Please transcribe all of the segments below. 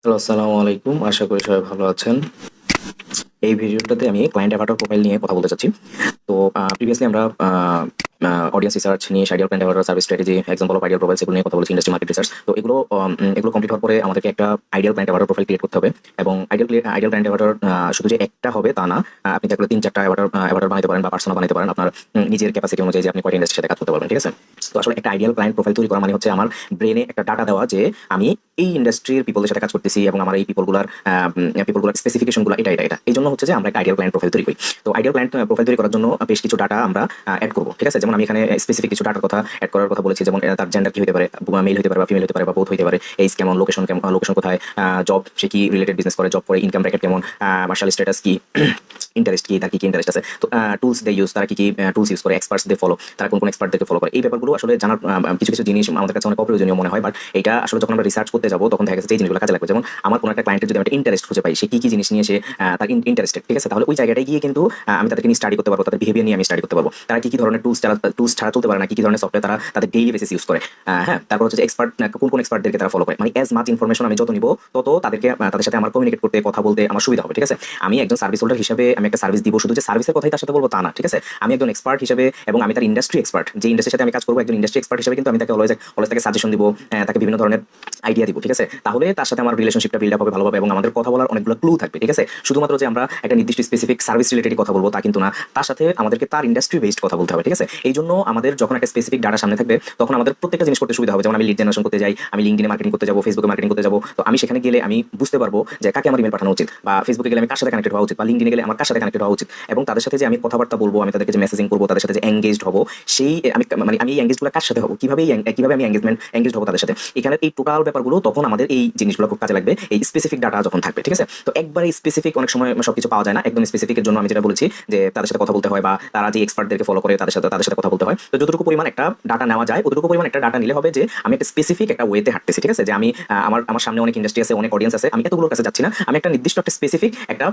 Hello, আসসালামু আলাইকুম। আশা করি সবাই ভালো আছেন। এই ভিডিওটাতে আমি ক্লায়েন্ট অ্যাভাটার প্রোফাইল নিয়ে কথা বলতে চাচ্ছি। তো প্রিভিয়াসলি আমরা অডিয়েন্স রিসার্চ নিয়ে ideal client Avatar, service strategy, example of ideal profile সেগুলো নিয়ে কথা বলেছি, ইন্ডাস্ট্রি মার্কেট রিসার্চ। তো এগুলো কমপ্লিট হওয়ার পরে আমাদেরকে একটা ideal client Avatar profile create করতে হবে। এবং আইডিয়াল ক্লায়েন্ট অ্যাভাটার শুধু যে একটা হবে তা না। আপনি চাইলে ৩-৪টা অ্যাভাটার বানাতে পারেন বা পার্সোনা বানাতে পারেন আপনার নিজের ক্যাপাসিটি অনুযায়ী যে আপনি কয়টা ইন্ডাস্ট্রির সাথে কাজ করতে পারবেন। ঠিক আছে? তো আসলে একটা আইডিয়াল ক্লায়েন্ট প্রোফাইল তৈরি করা মানে হচ্ছে আমার ব্রেনে একটা ডাটা দেওয়া যে আমি এই ইন্ডাস্ট্রির পিপলদের সাথে কাজ করতেছি এবং আমার এই পিপলগুলার স্পেসিফিকেশনগুলো এটা। এই জন্য হচ্ছে যে আমরা একটা আইডিয়াল ক্লায়েন্ট প্রোফাইল তৈরি করি। তো আইডিয়াল ক্লায়েন্ট প্রোফাইল তৈরি করার জন্য বেশ কিছু ডাটা আমরা অ্যাড করব। ঠিক আছে? যেমন আমি এখানে স্পেসিফিক কিছু ডাটার কথা অ্যাড করার কথা বলেছি। যেমন তার জেন্ডার কি হতে পারে, মেল হতে পারে বা ফিমেল হতে পারে বা বোথ হতে পারে, এইজ কেমন, লোকেশন কোথায়, জব সে কি রিলেটেড বিজনেস করে, জব করে, ইনকাম ব্র্যাকেট কেমন, মার্শাল স্ট্যাটাস কি, ইন্টারেস্ট কি, তার কি ইন্টারেস্ট আছে। তো টুলস দে ইউজ, তারা কি টুলস ইউজ করে, এক্সপার্টস দে ফলো, তারা কোন এক্সপার্টদেরকে ফলো করে। এই ব্যাপারগুলো আসলে জানার কিছু জিনিস আমাদের কাছে অনেক অপ্রয়োজনীয় মনে হয়। বাট এটা আসলে যখন আমরা রিসার্চ করতে যাবো তখন দেখা গেছে যে জিনিসগুলো কাজে লাগবে। যেমন আমার কোনো একটা ক্লায়েন্টের যদি আমি একটা ইন্টারেস্ট খুঁজে পাই, সে কি জিনিস নিয়ে সে তার ইন্টারেস্টেড। ঠিক আছে? তাহলে ওই জায়গাটায় গিয়ে কিন্তু আমি তাদেরকে নিয়ে স্টাডি করতে পারবো, তাদের বিহেভিয়ার নিয়ে আমি স্টাডি করতে পারবো। তারা কি ধরনের টুলস ছাড়া চলতে পারে না, কি ধরনের সফটওয়্যার তারা তাদের ডেইলি বেসিস ইউজ করে। হ্যাঁ, তারপর হচ্ছে যে কোন এক্সপার্টদেরকে তারা ফলো করে। মানে এজ মাচ ইনফরমেশন আমি যত নিব তত তাদের সাথে আমার কমিউনিকেট করতে, কথা বলতে আমার সুবিধা হবে। ঠিক আছে? আমি একজন সার্ভিস হোল্ডার হিসেবে আমি একটা সার্ভিস দিব, শুধু যে সার্ভিসের কথাই তার সাথে বলবো তা না। ঠিক আছে? আমি একজন এক্সপার্ট হিসেবে এবং আমি তার ইন্ডাস্ট্রি এক্সপার্ট, যে ইন্ডাস্ট্রির সাথে আমি কাজ করবো, একজন ইন্ডাস্ট্রি এক্সপার্ট হিসেবে কিন্তু আমি তাকে অলওয়েজ তাকে সাজেশন দিব, তাকে বিভিন্ন ধরনের আইডিয়া দিব। ঠিক আছে? তাহলে তার সাথে আমার রিলেশনশিপটা বিল্ড আপ হবে ভালোভাবে এবং আমাদের কথা বলার অনেকগুলো ক্লু থাকবে। ঠিক আছে? শুধুমাত্র যে আমরা একটা নির্দিষ্ট স্পেসিফিক সার্ভিস রিলেটেড কথা বলবো তা কিন্তু না, তার সাথে আমাদেরকে তার ইন্ডাস্ট্রি বেসড কথা বলতে হবে। ঠিক আছে? এই জন্য আমাদের যখন একটা স্পেসিফিক ডাটা সামনে থাকবে তখন আমাদের প্রত্যেকটা জিনিস করতে সুবিধা হবে। যেমন আমি লিড জেনারেশন করতে যাই, আমি লিঙ্কডিনে মার্কেটিং করতে যাবো, ফেসবুকে মার্কেটিং করতে যাবো, তো আমি সেখানে গেলে আমি বুঝতে পারবো যে কাকে আমার ইমেল পাঠানো উচিত, বা ফেসবুকে গেলে আমি কার সাথে কানেক্টেড হওয়া উচিত, বা লিঙ্কডিনে গেলে আমার কার সাথে কানেক্টেড হওয়া উচিত, এবং তাদের সাথে যে আমি কথাবার্তা বলবো, আমি তাদেরকে যে মেসেজিং করবো, তাদের সাথে যে এঙ্গেজড হবো, সেই আমি এই এঙ্গেজগুলো কার সাথে হবো, কিভাবে আমি এঙ্গেজড হবো তাদের সাথে। এখানে এই টোটাল ব্যাপারগুলো তখন আমাদের এই জিনিসগুলো খুব কাজে লাগবে এই স্পেসিফিক ডাটা যখন থাকবে। ঠিক আছে? তো একবারে স্পেসিফিক অনেক সময় সবকিছু পাওয়া যায় না। একদম স্পেসিফিকের জন্য আমি যেটা বলেছি যে তাদের সাথে কথা বলতে হয়, বা তারা যে এক্সপার্টদেরকে ফলো করে তাদের সাথে কথা বলতে হয়। তো যতটুকু পরিমাণ একটা ডাটা নেওয়া যায়, ততটুকু পরিমাণ একটা ডাটা নিলে হবে যে আমি একটা স্পেসিফিক একটা ওয়েতে হাঁটতেছি। ঠিক আছে? যে আমি আমার সামনে অনেক ইন্ডাস্ট্রি আছে, অনেক অডিয়েন্স আছে, আমি এতগুলোর কাছে যাচ্ছি না, আমি একটা নির্দিষ্ট একটা স্পেসিফিক একটা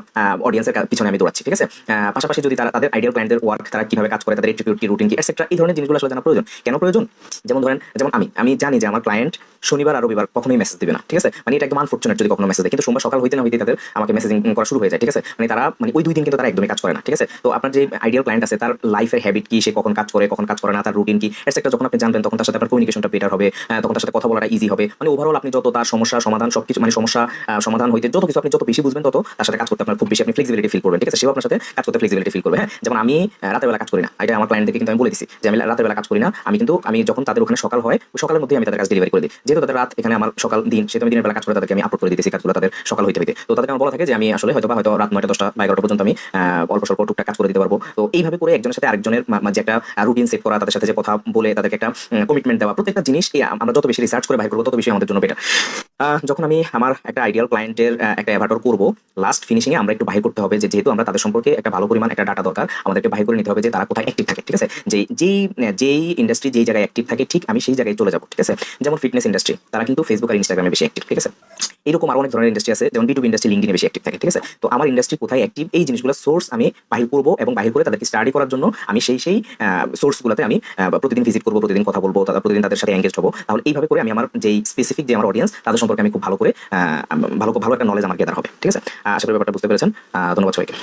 অডিয়েন্সের পিছনে আমি দৌড়াচ্ছি। ঠিক আছে? পাশাপাশি যদি তাদের আইডিয়াল ক্লায়েন্টদের ওয়ার্ক, তারা কিভাবে কাজ করে, তাদের অ্যাট্রিবিউট কি, রুটিন কি, এটসেট্রা, এই ধরনের জিনিসগুলো আসলে জানা প্রয়োজন। কেন প্রয়োজন? যেমন আমি জানি যে আমার ক্লায়েন্ট শনিবার আর রবিবার কখনোই মেসেজ দিবে না। ঠিক আছে? মানে এটা একদম আনফরচুনেট যদি কখনো মেসেজ দেয়, কিন্তু সোমবার সকাল হইতে না হইতে তাদের আমাকে মেসেজিং করা শুরু হয়ে যায়। ঠিক আছে? মানে তারা ওই 2 দিন কিন্তু তারা একদমই কাজ করে না। ঠিক আছে? তো আপনার যে আইডিয়াল ক্লায়েন্ট আছে তার লাইফের হ্যাবিট কি, সে কখন কাজ করে, কখন কাজ করে না, তার রুটিন কি, এটসেট্রা যখন আপনি জানবেন তখন তার সাথে আপনার কমিউনিকেশনটা বেটার হবে, তখন তার সাথে কথা বলাটা ইজি হবে। মানে ওভারঅল আপনি যত তার সমস্যা সমাধান সবকিছু, মানে সমস্যা সমাধান হইতে যত কিছু আপনি যত বেশি বুঝবেন তত তার সাথে কাজ করতে আপনার খুব বেশি আপনি ফ্লেক্সিবিলিটি ফিল করবেন। ঠিক আছে? সেও আপনার সাথে কাজ করতে ফ্লেক্সিবিলিটি ফিল করবে। হ্যাঁ, যেমন আমি রাতের বেলা কাজ করি না, এটা আমার ক্লায়েন্টদেরকে কিন্তু আমি বলে দিছি যে আমি রাতের বেলা কাজ করি না। আমি যখন তাদের ওখানে সকাল হয় ওই সকালের মধ্যেই আমি তাদের কাজ ডেলিভারি করে দিই। যেহেতু তাদের রাত, এখানে আমার সকাল দিন, সেহেতু আমি দিনের বেলা কাজ করে তাদেরকে আমি আপলোড করে দিতেছি কাজগুলো তাদের সকাল হইতে। তো তাদেরকে আমার বলা থাকে যে আমি আসলে হয়তো রাত 9টা 10টা বা 11টা পর্যন্ত আমি অল্প স্বল্প টুকটাক কাজ করে দিতে পারবো। তো এইভাবে করে একজনের সাথে আরেকজনের যে একটা রুটিন সেট করা, তাদের সাথে যে কথা বলে তাদেরকে একটা কমিটমেন্ট দেওয়া, প্রত্যেকটা জিনিস আমরা যত বেশি রিসার্চ করে বাইর করবো তত বেশি আমাদের জন্য বেটার। যখন আমি আমার একটা আইডিয়াল ক্লায়েন্টের একটা অ্যাভাটার করবো, লাস্ট ফিনিশিংয়ে আমরা একটু বাহির করতে হবে যে যেহেতু আমরা তাদের সম্পর্কে একটা ভালো পরিমাণ একটা ডাটা দরকার, আমাদেরকে বাহির করে নিতে হবে যে তারা কোথায় অ্যাক্টিভ থাকে। ঠিক আছে? যেই ইন্ডাস্ট্রি যেই জায়গায় অ্যাক্টিভ থাকে ঠিক আমি সেই জায়গায় চলে যাবো। ঠিক আছে? যেমন ফিটনেস ইন্ডাস্ট্রি, তারা কিন্তু ফেসবুক আর ইনস্টাগ্রামে বেশি অ্যাক্টিভ। ঠিক আছে? এরকম আরো অনেক ধরনের ইন্ডাস্ট্রি আছে, যেমন B2B ইন্ডাস্ট্রি লিঙ্কডিনে বেশি অ্যাক্টিভ থাকে। ঠিক আছে? তো আমার ইন্ডাস্ট্রি কোথায় অ্যাক্টিভ, এই জিনিসগুলো সোর্স আমি বাহির করবো, এবং বাহির করে তাদেরকে স্টাডি করার জন্য আমি সেই সোর্সগুলোতে আমি প্রতিদিন ভিজিট করবো, প্রতিদিন কথা বলবো, প্রতিদিন তাদের সাথে এঙ্গেজ হবো। তাহলে এইভাবে করে আমি আমার যেই স্পেসিফিক যে আমার অডিয়েন্স তাদের সম্পর্কে আমি খুব ভালো করে ভালো একটা নলেজ আমার গেদার হবে। ঠিক আছে? আশা করি ব্যাপারটা বুঝতে পেরেছেন। ধন্যবাদ সবাইকে।